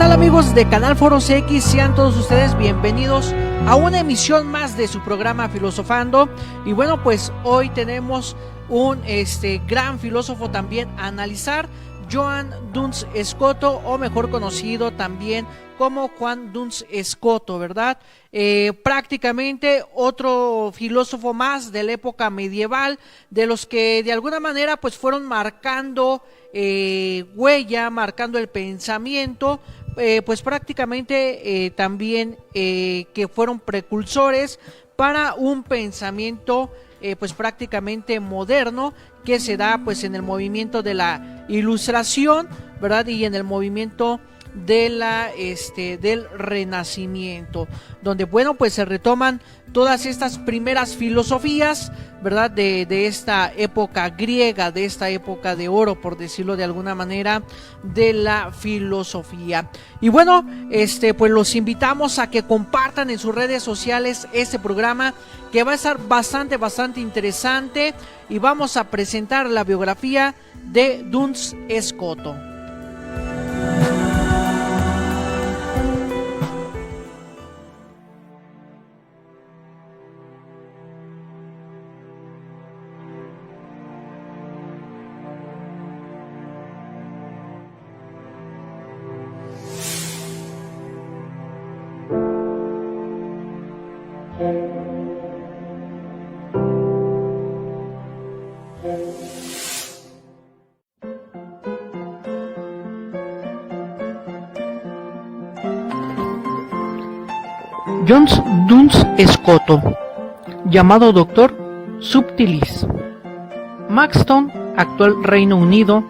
tal amigos de Canal Foros X? Sean todos ustedes bienvenidos a una emisión más de su programa Filosofando. Y bueno, pues hoy tenemos un gran filósofo también a analizar, Joan Duns Scoto, o mejor conocido también como Juan Duns Scoto, ¿verdad? Prácticamente otro filósofo más de la época medieval, de los que de alguna manera pues fueron marcando huella, marcando el pensamiento, pues prácticamente también que fueron precursores para un pensamiento pues prácticamente moderno que se da pues en el movimiento de la Ilustración, ¿verdad? Y en el movimiento de del Renacimiento, donde bueno pues se retoman todas estas primeras filosofías, ¿verdad? De esta época griega, de esta época de oro, por decirlo de alguna manera, de la filosofía. Y bueno, pues los invitamos a que compartan en sus redes sociales este programa, que va a estar bastante interesante, y vamos a presentar la biografía de Duns Scoto. Joan Duns Scoto, llamado Doctor Subtilis. Maxton, actual Reino Unido,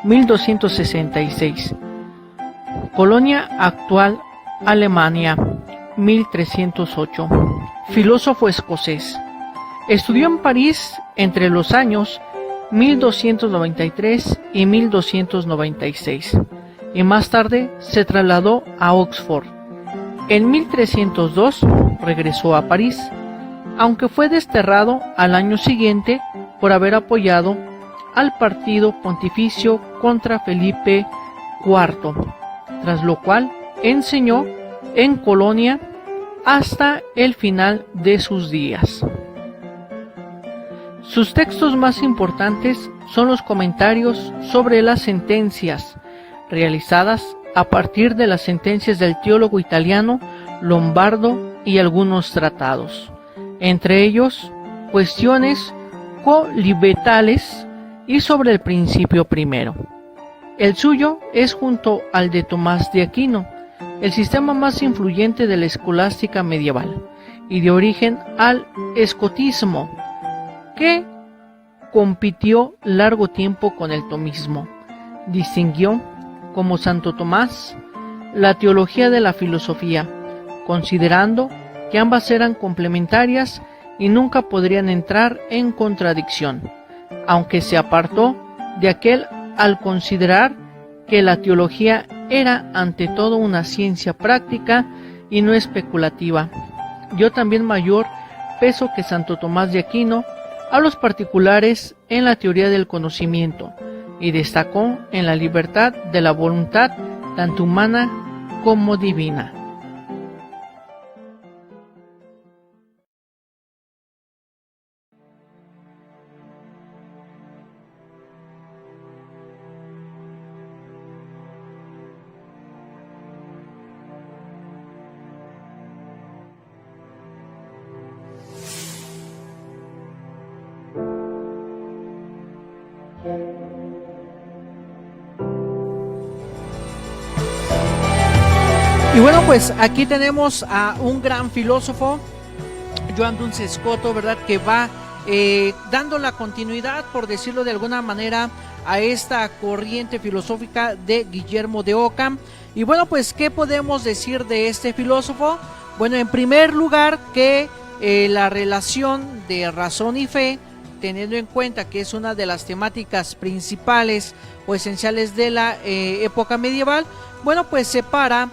1266. Colonia, actual Alemania, 1308. Filósofo escocés. Estudió en París entre los años 1293 y 1296, y más tarde se trasladó a Oxford. En 1302 regresó a París, aunque fue desterrado al año siguiente por haber apoyado al partido pontificio contra Felipe IV, tras lo cual enseñó en Colonia hasta el final de sus días. Sus textos más importantes son los comentarios sobre las sentencias realizadas a partir de las sentencias del teólogo italiano Lombardo y algunos tratados, entre ellos cuestiones colibetales y sobre el principio primero. El suyo es, junto al de Tomás de Aquino, el sistema más influyente de la escolástica medieval y de origen al escotismo, que compitió largo tiempo con el tomismo. Distinguió, como Santo Tomás, la teología de la filosofía, considerando que ambas eran complementarias y nunca podrían entrar en contradicción, aunque se apartó de aquel al considerar que la teología era ante todo una ciencia práctica y no especulativa. Dio también mayor peso que Santo Tomás de Aquino a los particulares en la teoría del conocimiento, y destacó en la libertad de la voluntad, tanto humana como divina. Y bueno, pues aquí tenemos a un gran filósofo, Joan Duns Scoto, ¿verdad? Que va dando la continuidad, por decirlo de alguna manera, a esta corriente filosófica de Guillermo de Ockham. Y bueno, pues, ¿qué podemos decir de este filósofo? Bueno, en primer lugar, que la relación de razón y fe, teniendo en cuenta que es una de las temáticas principales o esenciales de la época medieval, bueno, pues separa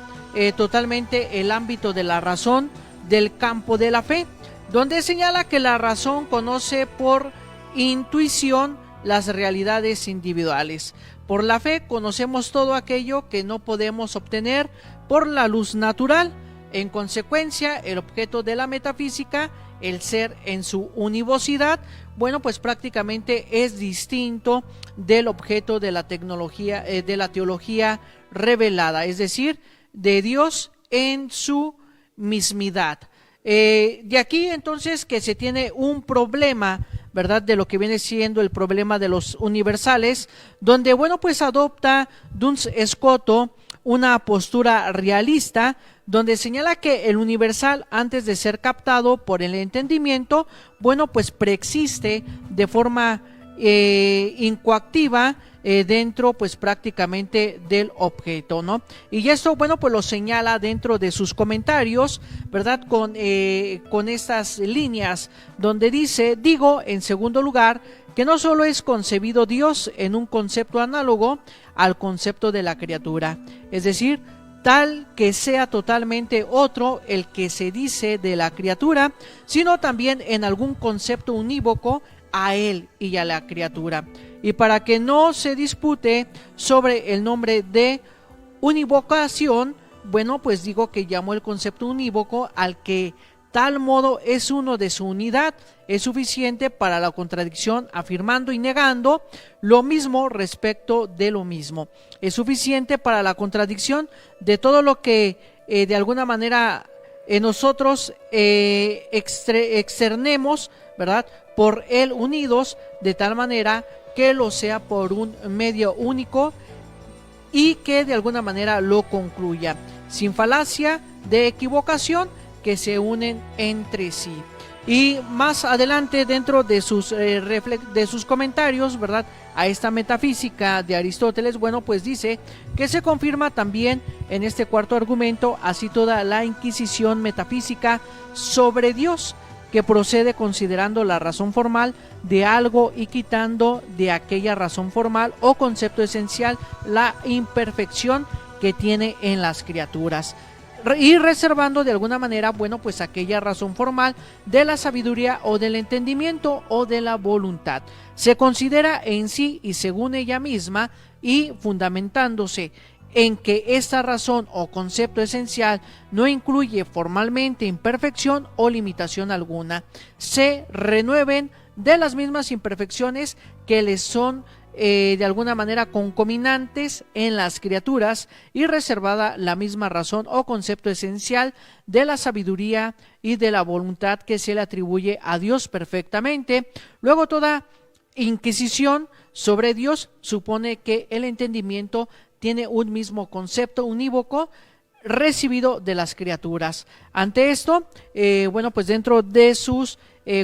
totalmente el ámbito de la razón del campo de la fe, donde señala que la razón conoce por intuición las realidades individuales. Por la fe conocemos todo aquello que no podemos obtener por la luz natural. En consecuencia, el objeto de la metafísica, el ser en su univocidad, bueno, pues prácticamente es distinto del objeto de la tecnología, de la teología revelada, es decir, de Dios en su mismidad. De aquí entonces que se tiene un problema, ¿verdad?, de lo que viene siendo el problema de los universales, donde, bueno, pues adopta Duns Scoto una postura realista, donde señala que el universal, antes de ser captado por el entendimiento, bueno, pues preexiste de forma incoactiva dentro, pues prácticamente del objeto, ¿no? Y esto, bueno, pues lo señala dentro de sus comentarios, ¿verdad?, con estas líneas, donde dice: digo, en segundo lugar, que no solo es concebido Dios en un concepto análogo al concepto de la criatura, es decir, tal que sea totalmente otro el que se dice de la criatura, sino también en algún concepto unívoco a él y a la criatura. Y para que no se dispute sobre el nombre de univocación, bueno, pues digo que llamo el concepto unívoco al que tal modo es uno de su unidad, es suficiente para la contradicción, afirmando y negando lo mismo respecto de lo mismo. Es suficiente para la contradicción de todo lo que de alguna manera nosotros externemos, ¿verdad?, por él unidos, de tal manera que lo sea por un medio único y que de alguna manera lo concluya, sin falacia de equivocación, que se unen entre sí. Y más adelante, dentro de sus comentarios, ¿verdad?, a esta metafísica de Aristóteles, bueno, pues dice que se confirma también en este cuarto argumento así toda la inquisición metafísica sobre Dios, que procede considerando la razón formal de algo y quitando de aquella razón formal o concepto esencial la imperfección que tiene en las criaturas, y reservando de alguna manera, bueno, pues aquella razón formal de la sabiduría o del entendimiento o de la voluntad. Se considera en sí y según ella misma, y fundamentándose en que esta razón o concepto esencial no incluye formalmente imperfección o limitación alguna, se renueven de las mismas imperfecciones que les son de alguna manera concominantes en las criaturas, y reservada la misma razón o concepto esencial de la sabiduría y de la voluntad que se le atribuye a Dios perfectamente. Luego, toda inquisición sobre Dios supone que el entendimiento tiene un mismo concepto unívoco recibido de las criaturas. Ante esto, bueno, pues dentro de sus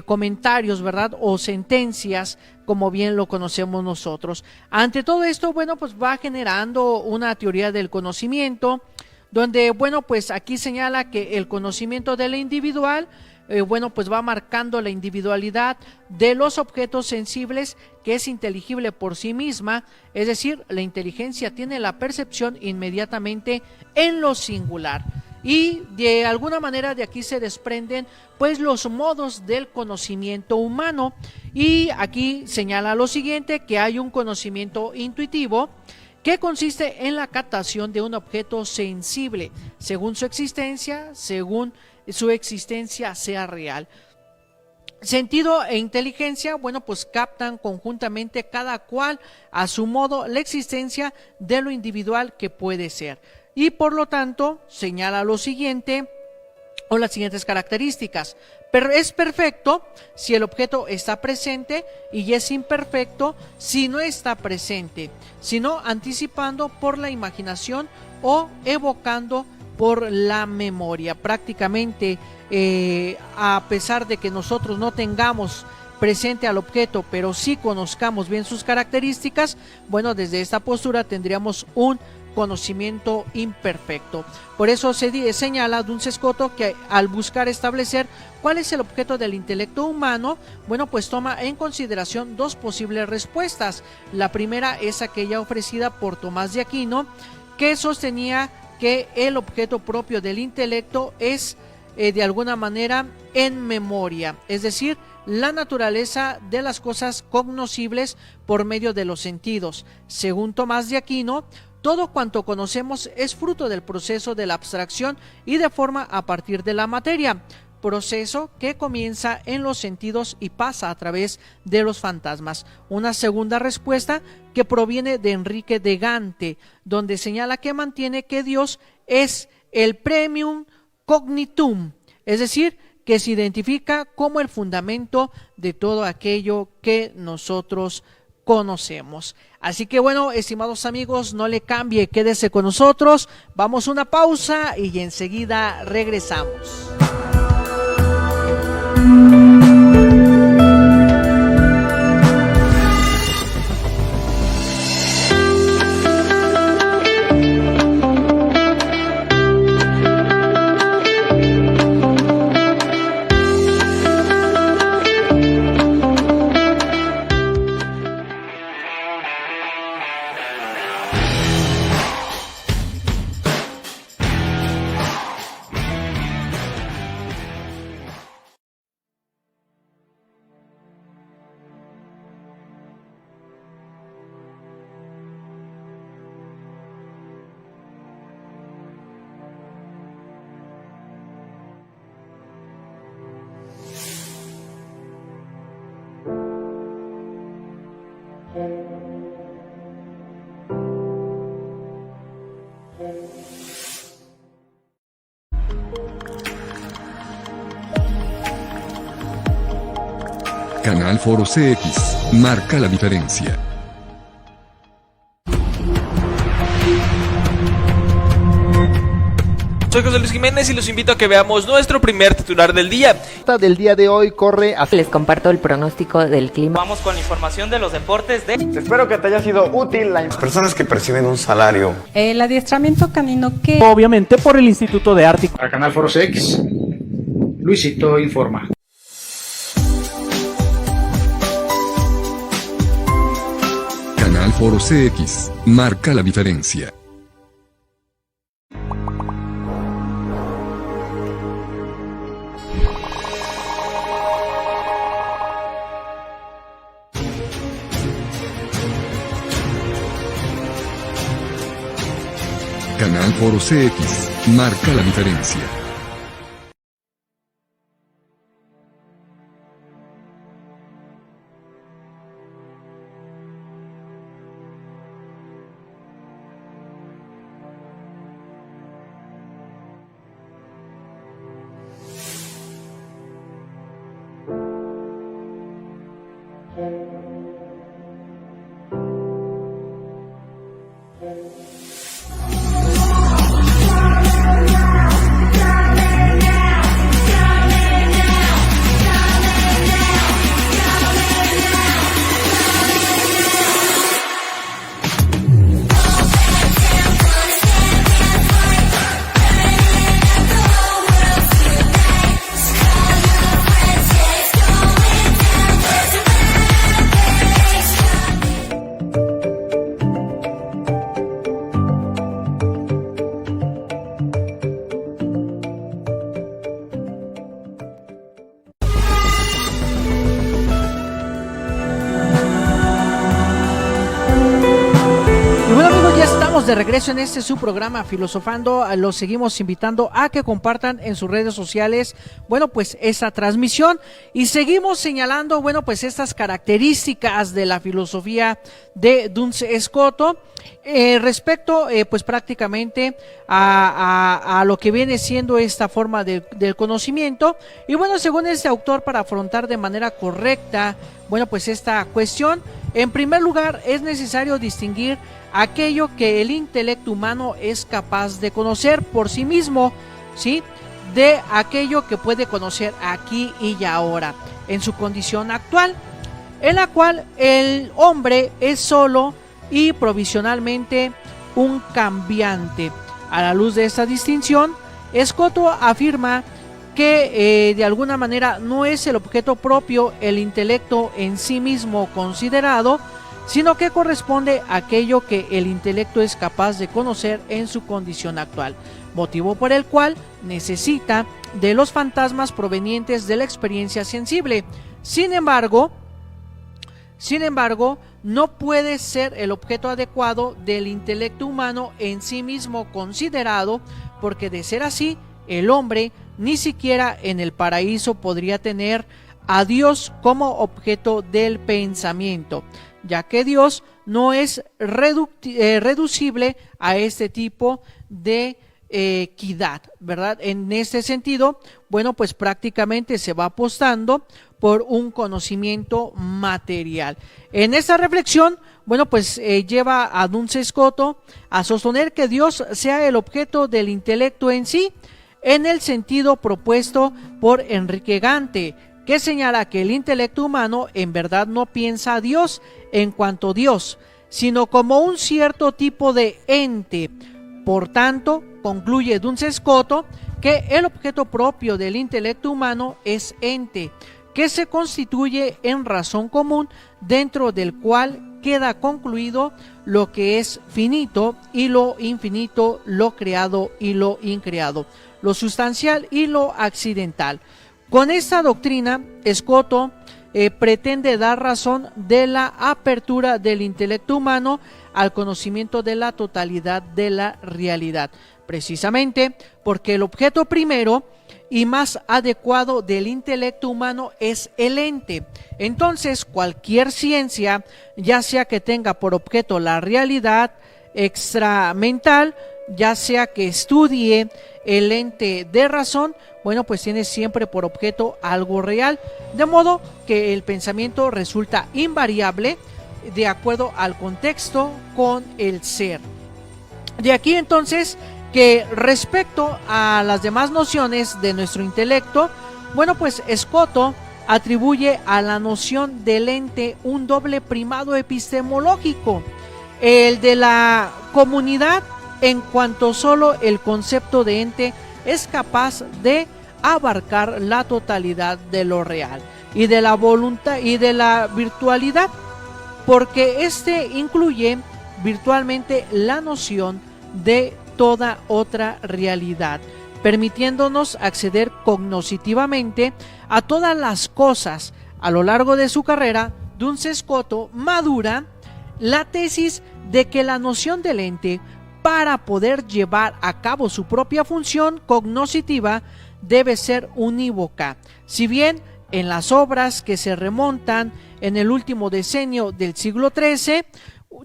comentarios, ¿verdad?, o sentencias, como bien lo conocemos nosotros. Ante todo esto, bueno, pues va generando una teoría del conocimiento, donde, bueno, pues aquí señala que el conocimiento de la individual, bueno, pues va marcando la individualidad de los objetos sensibles, que es inteligible por sí misma, es decir, la inteligencia tiene la percepción inmediatamente en lo singular. Y de alguna manera de aquí se desprenden pues los modos del conocimiento humano, y aquí señala lo siguiente: que hay un conocimiento intuitivo que consiste en la captación de un objeto sensible según su existencia sea real. Sentido e inteligencia, bueno, pues captan conjuntamente, cada cual a su modo, la existencia de lo individual que puede ser. Y por lo tanto, señala lo siguiente, o las siguientes características: pero es perfecto si el objeto está presente, y es imperfecto si no está presente, sino anticipando por la imaginación o evocando por la memoria. Prácticamente, a pesar de que nosotros no tengamos presente al objeto, pero sí conozcamos bien sus características, bueno, desde esta postura tendríamos un conocimiento imperfecto. Por eso se señala Duns Scoto que al buscar establecer cuál es el objeto del intelecto humano, bueno, pues toma en consideración dos posibles respuestas. La primera es aquella ofrecida por Tomás de Aquino, que sostenía que el objeto propio del intelecto es de alguna manera en memoria, es decir, la naturaleza de las cosas cognoscibles por medio de los sentidos. Según Tomás de Aquino, todo cuanto conocemos es fruto del proceso de la abstracción y de forma a partir de la materia, proceso que comienza en los sentidos y pasa a través de los fantasmas. Una segunda respuesta que proviene de Enrique de Gante, donde señala que mantiene que Dios es el premium cognitum, es decir, que se identifica como el fundamento de todo aquello que nosotros conocemos. Así que bueno, estimados amigos, no le cambie, quédese con nosotros, vamos a una pausa y enseguida regresamos. Canal Foro CX, marca la diferencia. Soy José Luis Jiménez y los invito a que veamos nuestro primer titular del día. Del día de hoy corre a... Les comparto el pronóstico del clima. Vamos con la información de los deportes de... Espero que te haya sido útil las personas que perciben un salario. El adiestramiento canino que... Obviamente por el Instituto de Arte. Para Canal Foro CX, Luisito informa. Canal Foro CX, marca la diferencia. Canal Foro CX, marca la diferencia. De regreso en este su programa Filosofando. Los seguimos invitando a que compartan en sus redes sociales, bueno, pues esta transmisión, y seguimos señalando, bueno, pues estas características de la filosofía de Duns Scoto respecto pues prácticamente a lo que viene siendo esta forma del conocimiento. Y bueno, según este autor, para afrontar de manera correcta, bueno, pues esta cuestión, en primer lugar es necesario distinguir aquello que el intelecto humano es capaz de conocer por sí mismo, ¿sí?, de aquello que puede conocer aquí y ahora, en su condición actual, en la cual el hombre es solo y provisionalmente un cambiante. A la luz de esta distinción, Scoto afirma que de alguna manera no es el objeto propio el intelecto en sí mismo considerado, sino que corresponde a aquello que el intelecto es capaz de conocer en su condición actual, motivo por el cual necesita de los fantasmas provenientes de la experiencia sensible, Sin embargo, no puede ser el objeto adecuado del intelecto humano en sí mismo considerado, porque de ser así, el hombre ni siquiera en el paraíso podría tener a Dios como objeto del pensamiento, ya que Dios no es reducible a este tipo de equidad, ¿verdad? En este sentido, bueno, pues prácticamente se va apostando por un conocimiento material. En esta reflexión, bueno, pues lleva a Duns Scoto a sostener que Dios sea el objeto del intelecto en sí, en el sentido propuesto por Enrique Gante, que señala que el intelecto humano en verdad no piensa a Dios en cuanto a Dios, sino como un cierto tipo de ente. Por tanto, concluye Duns Scoto que el objeto propio del intelecto humano es ente, que se constituye en razón común, dentro del cual queda concluido lo que es finito y lo infinito, lo creado y lo increado, lo sustancial y lo accidental. Con esta doctrina, Scoto pretende dar razón de la apertura del intelecto humano al conocimiento de la totalidad de la realidad, precisamente porque el objeto primero y más adecuado del intelecto humano es el ente. Entonces, cualquier ciencia, ya sea que tenga por objeto la realidad extramental, ya sea que estudie el ente de razón, bueno, pues tiene siempre por objeto algo real, de modo que el pensamiento resulta invariable de acuerdo al contexto con el ser. De aquí entonces que respecto a las demás nociones de nuestro intelecto, bueno, pues Scoto atribuye a la noción del ente un doble primado epistemológico, el de la comunidad, en cuanto solo el concepto de ente es capaz de abarcar la totalidad de lo real, y de la voluntad y de la virtualidad, porque este incluye virtualmente la noción de toda otra realidad, permitiéndonos acceder cognoscitivamente a todas las cosas. A lo largo de su carrera, Duns Scoto madura la tesis de que la noción del ente, para poder llevar a cabo su propia función cognoscitiva, debe ser unívoca. Si bien en las obras que se remontan en el último decenio del siglo XIII,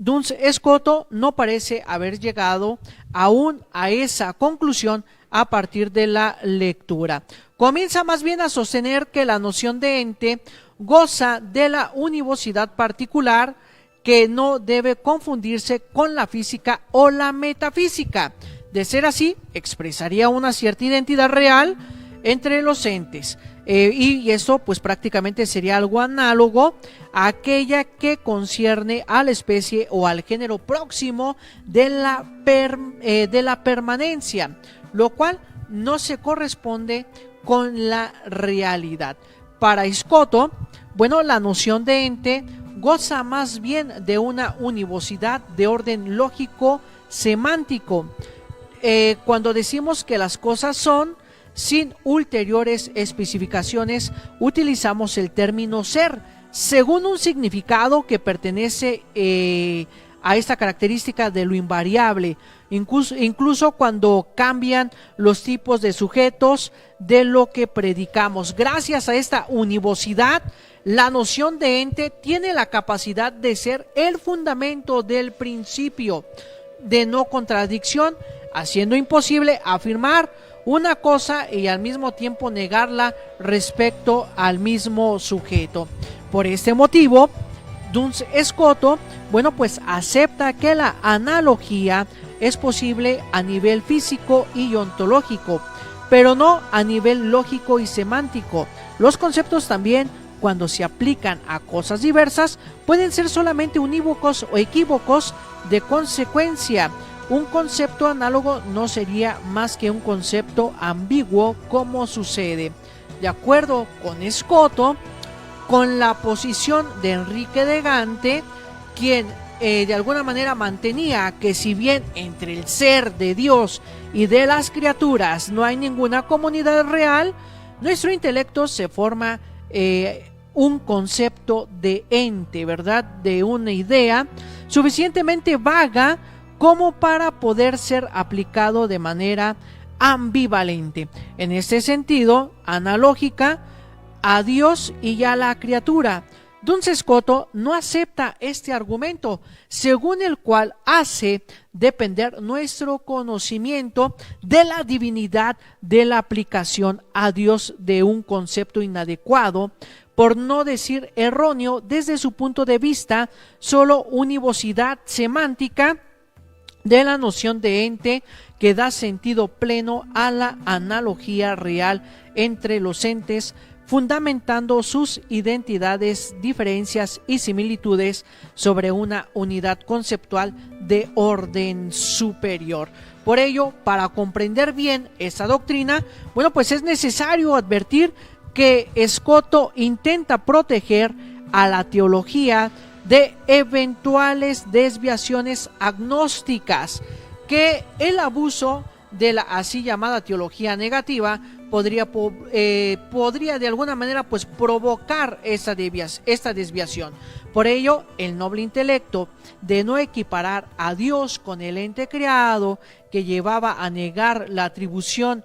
Duns Scoto no parece haber llegado aún a esa conclusión a partir de la lectura. Comienza más bien a sostener que la noción de ente goza de la univocidad particular, que no debe confundirse con la física o la metafísica. De ser así, expresaría una cierta identidad real entre los entes, y esto pues prácticamente sería algo análogo a aquella que concierne a la especie o al género próximo de la permanencia, lo cual no se corresponde con la realidad. Para Scoto, bueno, la noción de ente goza más bien de una univocidad de orden lógico semántico. Cuando decimos que las cosas son, sin ulteriores especificaciones, utilizamos el término ser, según un significado que pertenece a esta característica de lo invariable, incluso cuando cambian los tipos de sujetos de lo que predicamos. Gracias a esta univocidad, la noción de ente tiene la capacidad de ser el fundamento del principio de no contradicción, haciendo imposible afirmar una cosa y al mismo tiempo negarla respecto al mismo sujeto. Por este motivo, Duns Scoto, bueno, pues acepta que la analogía es posible a nivel físico y ontológico, pero no a nivel lógico y semántico. Los conceptos también, cuando se aplican a cosas diversas, pueden ser solamente unívocos o equívocos. De consecuencia, un concepto análogo no sería más que un concepto ambiguo, como sucede, de acuerdo con Scoto, con la posición de Enrique de Gante, quien de alguna manera mantenía que si bien entre el ser de Dios y de las criaturas no hay ninguna comunidad real, nuestro intelecto se forma un concepto de ente, ¿verdad? De una idea suficientemente vaga como para poder ser aplicado de manera ambivalente. En este sentido, analógica a Dios y a la criatura. Duns Scotus no acepta este argumento, según el cual hace depender nuestro conocimiento de la divinidad de la aplicación a Dios de un concepto inadecuado, por no decir erróneo desde su punto de vista, solo univocidad semántica de la noción de ente que da sentido pleno a la analogía real entre los entes, fundamentando sus identidades, diferencias y similitudes sobre una unidad conceptual de orden superior. Por ello, para comprender bien esta doctrina, bueno, pues es necesario advertir que Scotus intenta proteger a la teología de eventuales desviaciones agnósticas, que el abuso de la así llamada teología negativa podría de alguna manera pues provocar esta desviación. Por ello, el noble intelecto de no equiparar a Dios con el ente creado, que llevaba a negar la atribución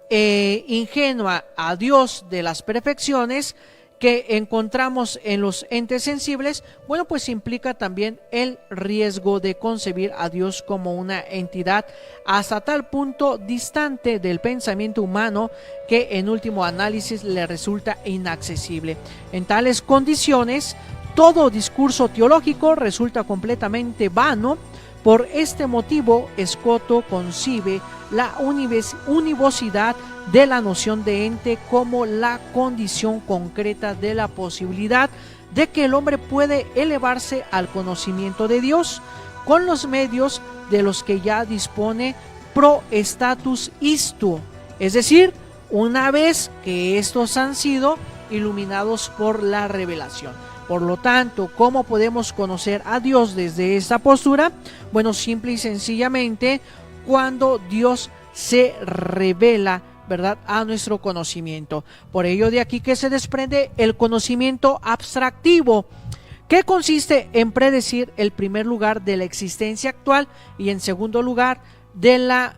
ingenua a Dios de las perfecciones que encontramos en los entes sensibles, bueno, pues implica también el riesgo de concebir a Dios como una entidad hasta tal punto distante del pensamiento humano que en último análisis le resulta inaccesible. En tales condiciones, todo discurso teológico resulta completamente vano. Por este motivo, Scotus concibe la univocidad de la noción de ente como la condición concreta de la posibilidad de que el hombre puede elevarse al conocimiento de Dios con los medios de los que ya dispone pro status isto, es decir, una vez que estos han sido iluminados por la revelación. Por lo tanto, ¿cómo podemos conocer a Dios desde esta postura? Bueno, simple y sencillamente cuando Dios se revela, ¿verdad?, a nuestro conocimiento. Por ello, de aquí que se desprende el conocimiento abstractivo, que consiste en predecir el primer lugar de la existencia actual y en segundo lugar de la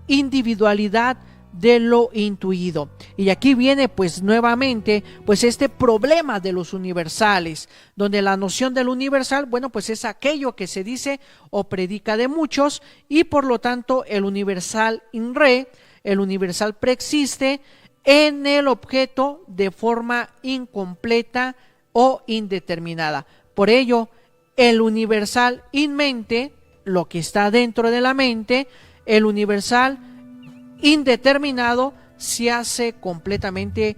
individualidad de lo intuido. Y aquí viene pues nuevamente pues este problema de los universales, donde la noción del universal, bueno, pues es aquello que se dice o predica de muchos, y por lo tanto el universal in re, el universal preexiste en el objeto de forma incompleta o indeterminada. Por ello, el universal in mente, lo que está dentro de la mente, el universal indeterminado se hace completamente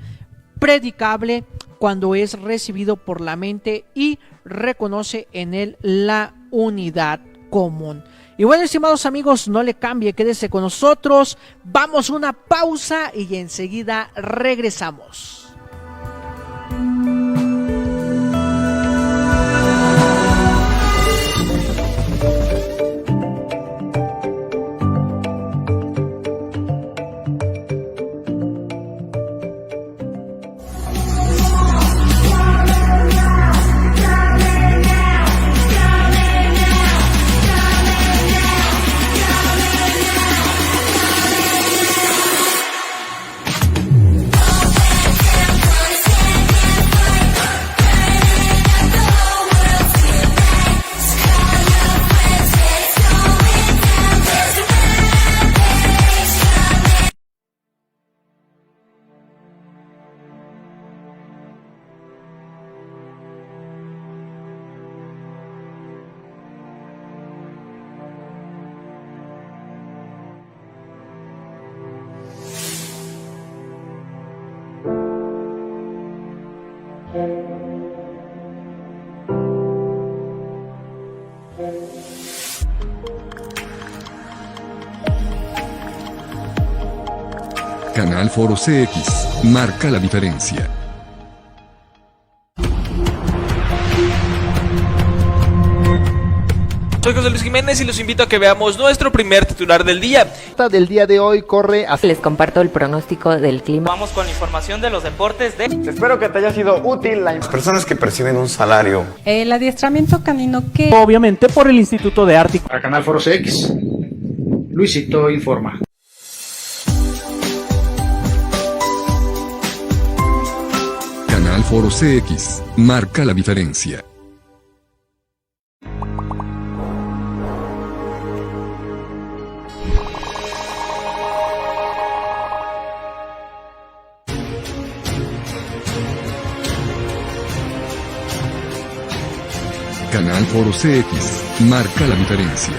predicable cuando es recibido por la mente y reconoce en él la unidad común. Y bueno, estimados amigos, no le cambie, quédese con nosotros, vamos a una pausa y enseguida regresamos. Canal Foro CX, marca la diferencia. Soy José Luis Jiménez y los invito a que veamos nuestro primer titular del día. Del día de hoy corre hacia... Les comparto el pronóstico del clima. Vamos con la información de los deportes de... Espero que te haya sido útil la Personas que perciben un salario. el adiestramiento canino que Obviamente por el Instituto de Arte. Para Canal Foro CX, Luisito informa. Canal Foro CX, marca la diferencia. Canal Foro CX, marca la diferencia.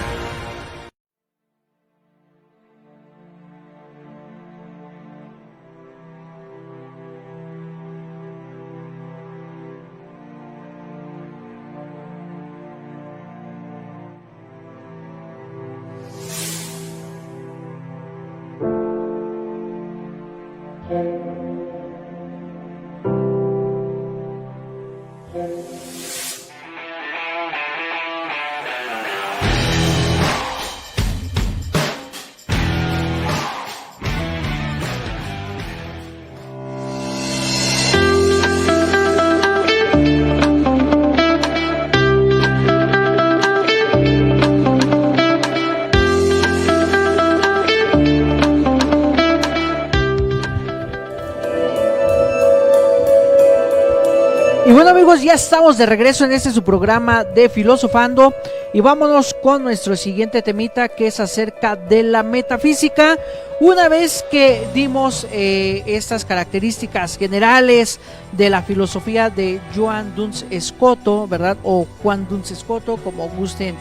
Y bueno amigos, ya estamos de regreso en este su programa de Filosofando y vámonos con nuestro siguiente temita, que es acerca de la metafísica. Una vez que dimos estas características generales de la filosofía de Joan Duns Scoto, ¿verdad? O Juan Duns Scoto, como gusten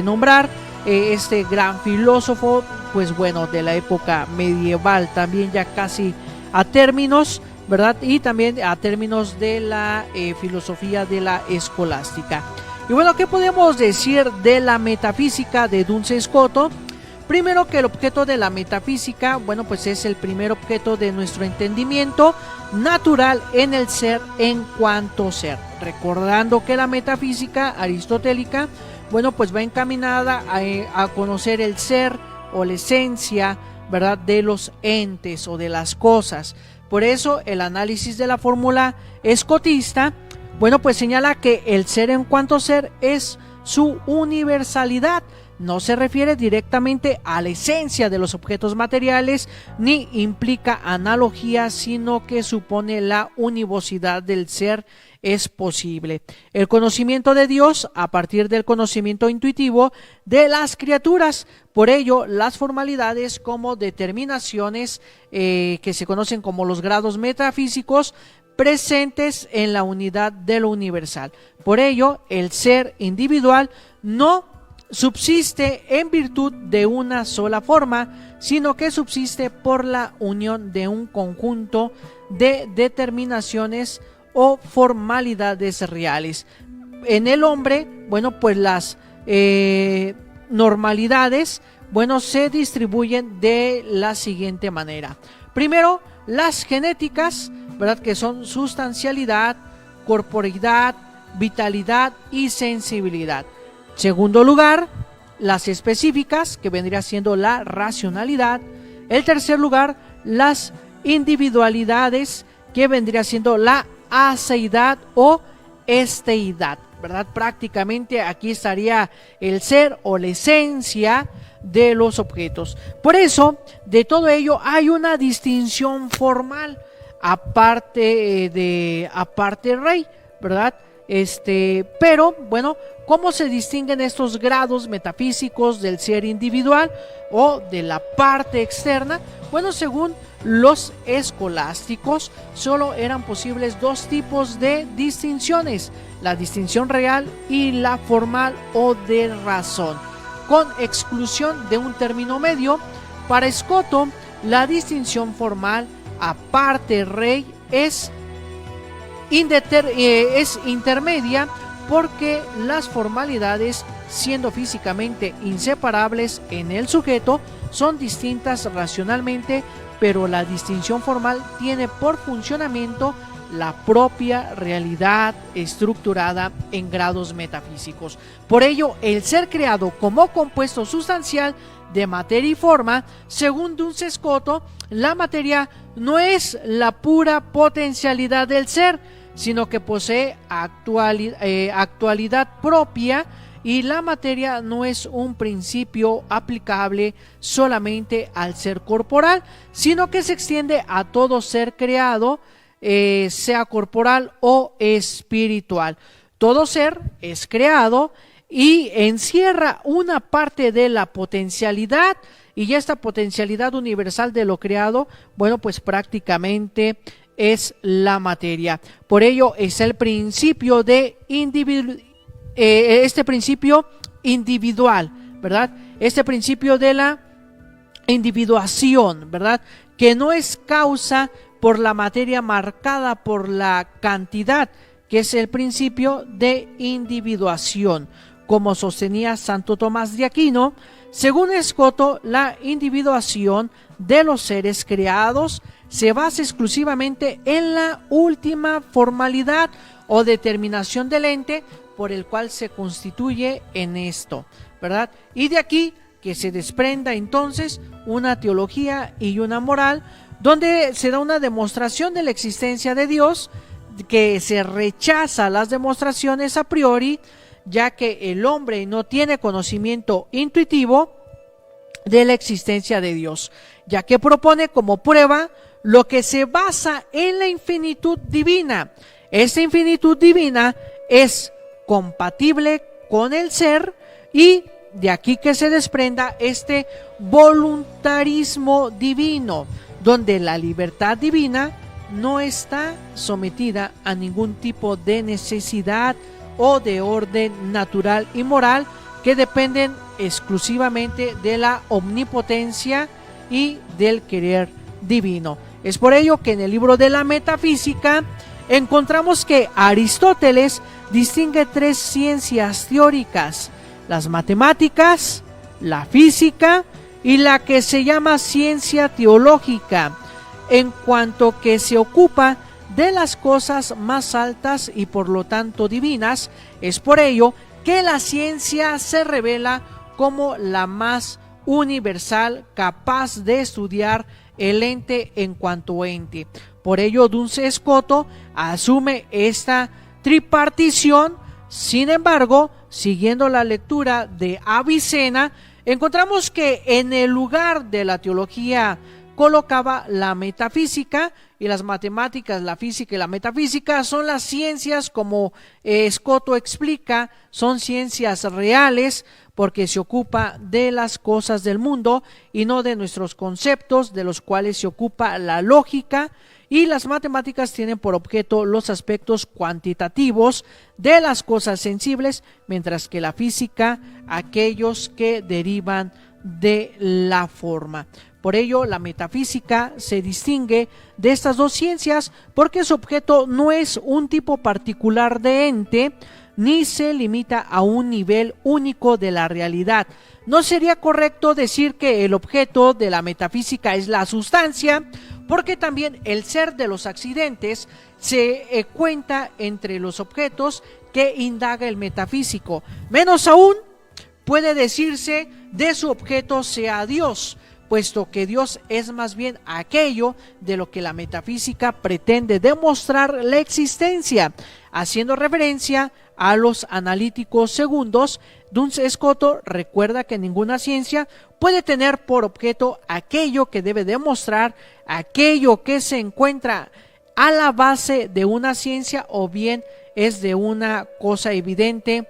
nombrar, este gran filósofo, pues bueno, de la época medieval, también ya casi a términos, ¿verdad? Y también a términos de la filosofía de la escolástica. Y bueno, ¿qué podemos decir de la metafísica de Duns Scoto? Primero, que el objeto de la metafísica, bueno, pues es el primer objeto de nuestro entendimiento natural en el ser en cuanto ser. Recordando que la metafísica aristotélica, bueno, pues va encaminada a conocer el ser o la esencia, ¿verdad?, de los entes o de las cosas. Por eso el análisis de la fórmula escotista, bueno, pues señala que el ser en cuanto ser es su universalidad. No se refiere directamente a la esencia de los objetos materiales ni implica analogía, sino que supone la univocidad del ser es posible. El conocimiento de Dios a partir del conocimiento intuitivo de las criaturas. Por ello, las formalidades como determinaciones que se conocen como los grados metafísicos presentes en la unidad de lo universal. Por ello, el ser individual no subsiste en virtud de una sola forma, sino que subsiste por la unión de un conjunto de determinaciones o formalidades reales. En el hombre, bueno, pues las normalidades, bueno, se distribuyen de la siguiente manera. Primero, las genéticas, ¿verdad?, que son sustancialidad, corporeidad, vitalidad y sensibilidad. Segundo lugar, las específicas, que vendría siendo la racionalidad. El tercer lugar, las individualidades, que vendría siendo la aceidad o esteidad, ¿verdad? Prácticamente aquí estaría el ser o la esencia de los objetos. Por eso, de todo ello hay una distinción formal, aparte rey, ¿verdad? Pero bueno, ¿cómo se distinguen estos grados metafísicos del ser individual o de la parte externa? Bueno, según los escolásticos, solo eran posibles dos tipos de distinciones: la distinción real y la formal o de razón, con exclusión de un término medio. Para Scoto, la distinción formal, aparte rey, es intermedia, porque las formalidades, siendo físicamente inseparables en el sujeto, son distintas racionalmente, pero la distinción formal tiene por funcionamiento la propia realidad estructurada en grados metafísicos. Por ello, el ser creado como compuesto sustancial de materia y forma, según Duns Scoto, la materia no es la pura potencialidad del ser, sino que posee actualidad propia, y la materia no es un principio aplicable solamente al ser corporal, sino que se extiende a todo ser creado, sea corporal o espiritual. Todo ser es creado y encierra una parte de la potencialidad, y ya esta potencialidad universal de lo creado, bueno, pues prácticamente es la materia. Por ello es el principio de este principio individual, ¿verdad? Este principio de la individuación, ¿verdad? Que no es causa por la materia marcada por la cantidad, que es el principio de individuación. Como sostenía Santo Tomás de Aquino, según Scoto, la individuación de los seres creados se basa exclusivamente en la última formalidad o determinación del ente por el cual se constituye en esto, ¿verdad? Y de aquí que se desprenda entonces una teología y una moral, donde se da una demostración de la existencia de Dios, que se rechaza las demostraciones a priori, ya que el hombre no tiene conocimiento intuitivo de la existencia de Dios, ya que propone como prueba lo que se basa en la infinitud divina. Esta infinitud divina es compatible con el ser, y de aquí que se desprenda este voluntarismo divino, donde la libertad divina no está sometida a ningún tipo de necesidad o de orden natural y moral que dependen exclusivamente de la omnipotencia y del querer divino. Es por ello que en el libro de la Metafísica encontramos que Aristóteles distingue tres ciencias teóricas: las matemáticas, la física y la que se llama ciencia teológica, en cuanto que se ocupa de las cosas más altas y por lo tanto divinas. Es por ello que la ciencia se revela como la más universal, capaz de estudiar el ente en cuanto ente. Por ello Duns Scoto asume esta tripartición. Sin embargo, siguiendo la lectura de Avicena, encontramos que en el lugar de la teología colocaba la metafísica, y las matemáticas, la física y la metafísica son las ciencias, como Scoto explica, son ciencias reales, porque se ocupa de las cosas del mundo y no de nuestros conceptos, de los cuales se ocupa la lógica. Y las matemáticas tienen por objeto los aspectos cuantitativos de las cosas sensibles, mientras que la física aquellos que derivan de la forma. Por ello, la metafísica se distingue de estas dos ciencias porque su objeto no es un tipo particular de ente, ni se limita a un nivel único de la realidad. No sería correcto decir que el objeto de la metafísica es la sustancia, porque también el ser de los accidentes se cuenta entre los objetos que indaga el metafísico. Menos aún puede decirse de su objeto sea Dios, puesto que Dios es más bien aquello de lo que la metafísica pretende demostrar la existencia, haciendo referencia a los analíticos segundos. Duns Scoto recuerda que ninguna ciencia puede tener por objeto aquello que debe demostrar, aquello que se encuentra a la base de una ciencia, o bien es de una cosa evidente,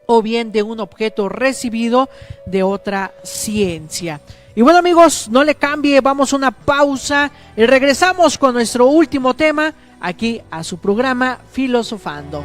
o bien de un objeto recibido de otra ciencia. Y bueno, amigos, no le cambie, vamos a una pausa y regresamos con nuestro último tema aquí a su programa Filosofando.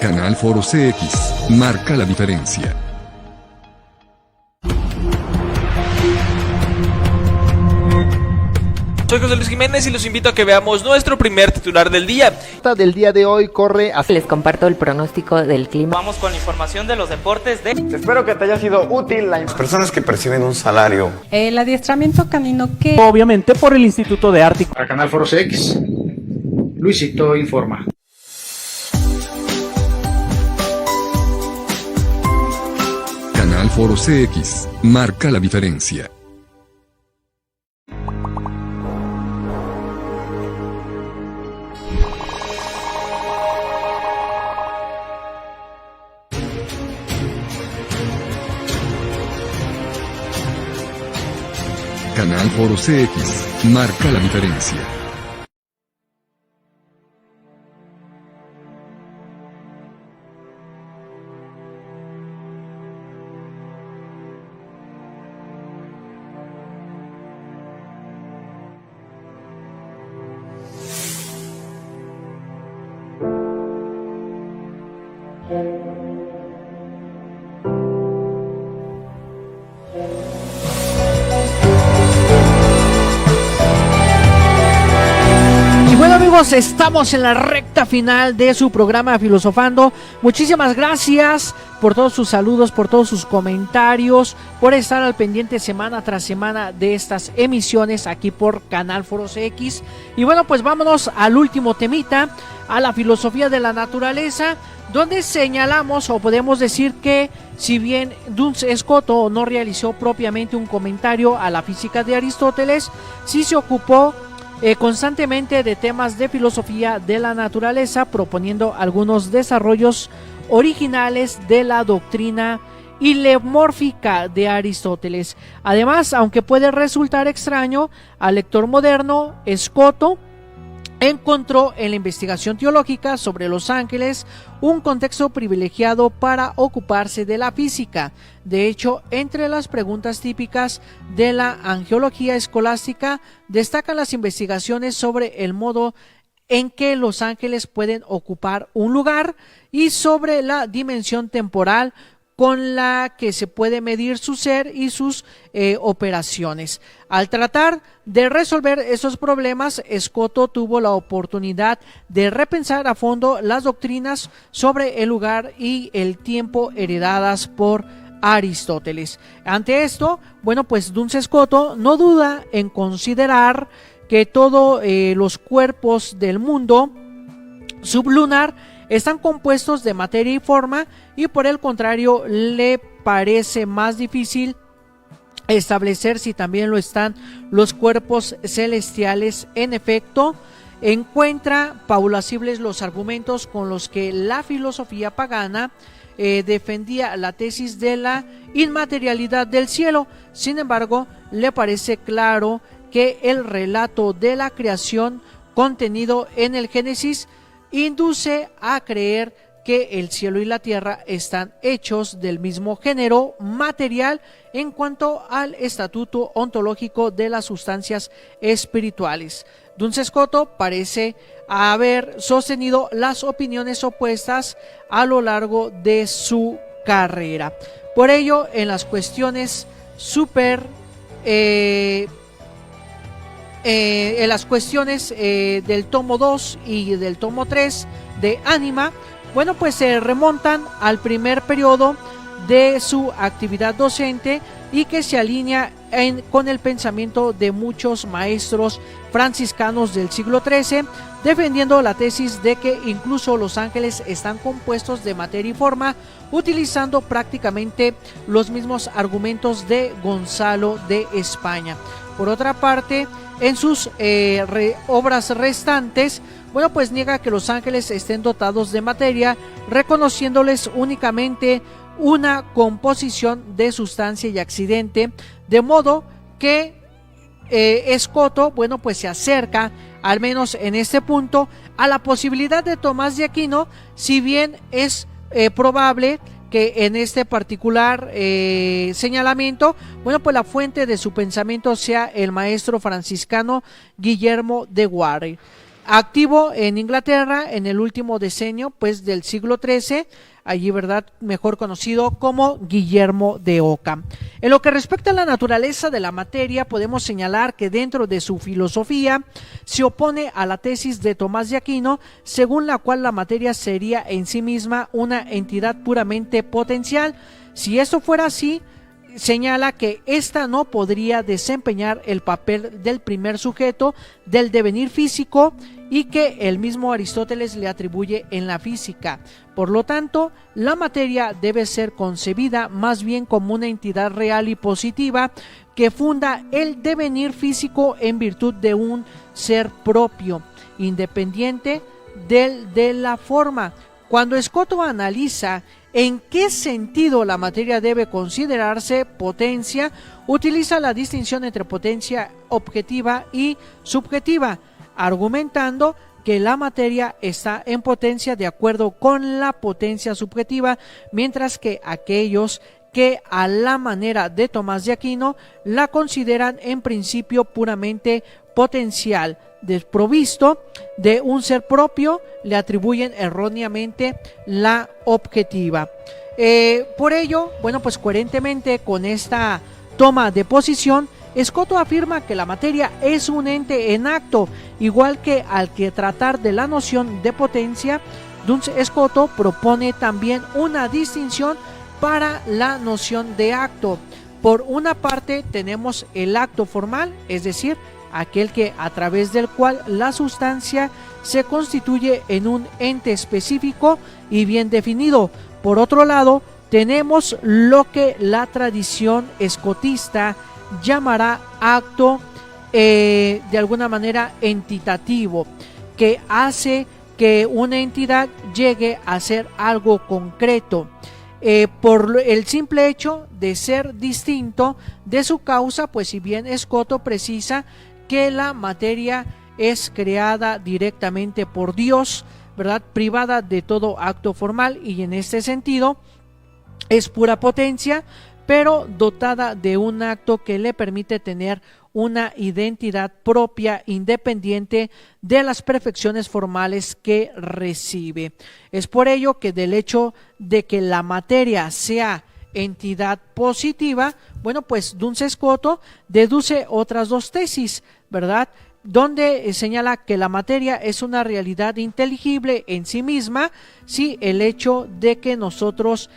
Canal Foro CX, marca la diferencia. Soy José Luis Jiménez y los invito a que veamos nuestro primer titular del día. Del día de hoy corre hacia... Les comparto el pronóstico del clima. Vamos con la información de los deportes de... Espero que te haya sido útil la Las personas que perciben un salario el adiestramiento canino que Obviamente por el Instituto de Arte. a Canal Foro CX. Luisito informa. Canal Foro CX, marca la diferencia. Canal Foro CX, marca la diferencia. Y bueno, amigos, estamos en la recta final de su programa Filosofando. Muchísimas gracias por todos sus saludos, por todos sus comentarios, por estar al pendiente semana tras semana de estas emisiones aquí por Canal Foro CX. Y bueno, pues vámonos al último temita, a la filosofía de la naturaleza, donde señalamos o podemos decir que si bien Duns Scoto no realizó propiamente un comentario a la física de Aristóteles, sí se ocupó constantemente de temas de filosofía de la naturaleza, proponiendo algunos desarrollos originales de la doctrina hilemórfica de Aristóteles. Además, aunque puede resultar extraño al lector moderno, Scoto encontró en la investigación teológica sobre los ángeles un contexto privilegiado para ocuparse de la física. De hecho, entre las preguntas típicas de la angelología escolástica destacan las investigaciones sobre el modo en que los ángeles pueden ocupar un lugar y sobre la dimensión temporal con la que se puede medir su ser y sus operaciones. Al tratar de resolver esos problemas, Scoto tuvo la oportunidad de repensar a fondo las doctrinas sobre el lugar y el tiempo heredadas por Aristóteles. Ante esto, bueno, pues Duns Scoto no duda en considerar que todos los cuerpos del mundo sublunar están compuestos de materia y forma, y por el contrario le parece más difícil establecer si también lo están los cuerpos celestiales. En efecto, encuentra plausibles los argumentos con los que la filosofía pagana defendía la tesis de la inmaterialidad del cielo. Sin embargo, le parece claro que el relato de la creación contenido en el Génesis induce a creer que el cielo y la tierra están hechos del mismo género material en cuanto al estatuto ontológico de las sustancias espirituales. Duns Scoto parece haber sostenido las opiniones opuestas a lo largo de su carrera. Por ello, en las cuestiones del tomo 2 y del tomo 3 de Ánima, bueno, pues se remontan al primer periodo de su actividad docente y que se alinea con el pensamiento de muchos maestros franciscanos del siglo XIII, defendiendo la tesis de que incluso los ángeles están compuestos de materia y forma, utilizando prácticamente los mismos argumentos de Gonzalo de España. Por otra parte, en sus obras restantes, bueno, pues niega que los ángeles estén dotados de materia, reconociéndoles únicamente una composición de sustancia y accidente, de modo que Scoto, bueno, pues se acerca, al menos en este punto, a la posibilidad de Tomás de Aquino, si bien es probable que en este particular señalamiento, bueno, pues la fuente de su pensamiento sea el maestro franciscano Guillermo de Guary. activo en Inglaterra en el último decenio pues del siglo XIII, allí, ¿verdad?, mejor conocido como Guillermo de Oca. En lo que respecta a la naturaleza de la materia, podemos señalar que dentro de su filosofía se opone a la tesis de Tomás de Aquino, según la cual la materia sería en sí misma una entidad puramente potencial. Si esto fuera así, señala que ésta no podría desempeñar el papel del primer sujeto del devenir físico y que el mismo Aristóteles le atribuye en la física. Por lo tanto, la materia debe ser concebida más bien como una entidad real y positiva que funda el devenir físico en virtud de un ser propio, independiente de la forma. Cuando Escoto analiza en qué sentido la materia debe considerarse potencia, utiliza la distinción entre potencia objetiva y subjetiva, argumentando que la materia está en potencia de acuerdo con la potencia subjetiva, mientras que aquellos que a la manera de Tomás de Aquino la consideran en principio puramente potencial, desprovisto de un ser propio, le atribuyen erróneamente la objetiva. Por ello, bueno, pues coherentemente con esta toma de posición, Escoto afirma que la materia es un ente en acto, igual que al que tratar de la noción de potencia, Duns Scoto propone también una distinción para la noción de acto. Por una parte tenemos el acto formal, es decir, aquel que a través del cual la sustancia se constituye en un ente específico y bien definido. Por otro lado, tenemos lo que la tradición escotista llamará acto de alguna manera entitativo, que hace que una entidad llegue a ser algo concreto. Por el simple hecho de ser distinto de su causa, pues si bien Escoto precisa que la materia es creada directamente por Dios, ¿verdad?, privada de todo acto formal, y en este sentido es pura potencia, pero dotada de un acto que le permite tener una identidad propia independiente de las perfecciones formales que recibe. Es por ello que del hecho de que la materia sea entidad positiva, bueno, pues Duns Scoto deduce otras dos tesis, ¿verdad?, donde señala que la materia es una realidad inteligible en sí misma, si el hecho de que nosotros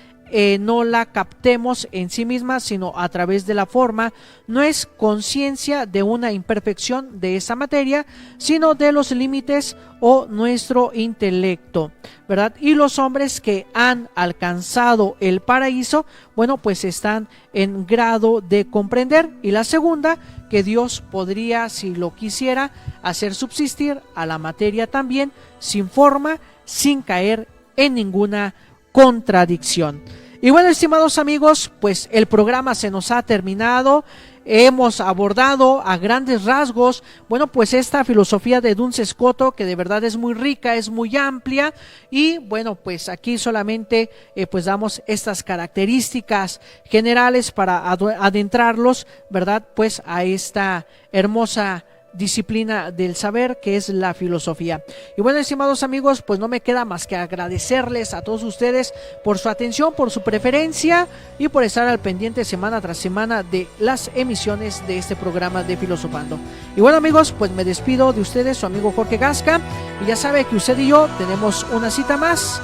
no la captemos en sí misma, sino a través de la forma, no es conciencia de una imperfección de esa materia, sino de los límites o nuestro intelecto, ¿verdad? Y los hombres que han alcanzado el paraíso, bueno, pues están en grado de comprender. Y la segunda, que Dios podría, si lo quisiera, hacer subsistir a la materia también, sin forma, sin caer en ninguna contradicción. Y bueno, estimados amigos, pues el programa se nos ha terminado. Hemos abordado a grandes rasgos, bueno, pues esta filosofía de Duns Scoto, que de verdad es muy rica, es muy amplia, y bueno, pues aquí solamente pues damos estas características generales para adentrarlos, ¿verdad?, pues a esta hermosa disciplina del saber que es la filosofía. Y bueno, estimados amigos, pues no me queda más que agradecerles a todos ustedes por su atención, por su preferencia y por estar al pendiente semana tras semana de las emisiones de este programa de Filosofando. Y bueno, amigos, pues me despido de ustedes, su amigo Jorge Gasca, y ya sabe que usted y yo tenemos una cita más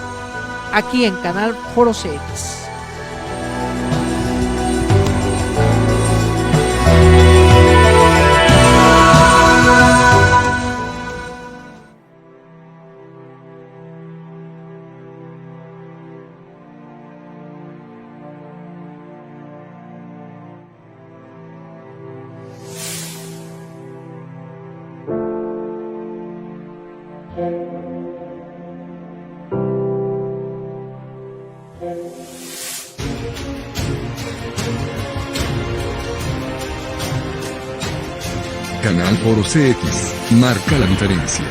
aquí en Canal Foro CX. Canal Foro CX, marca la diferencia.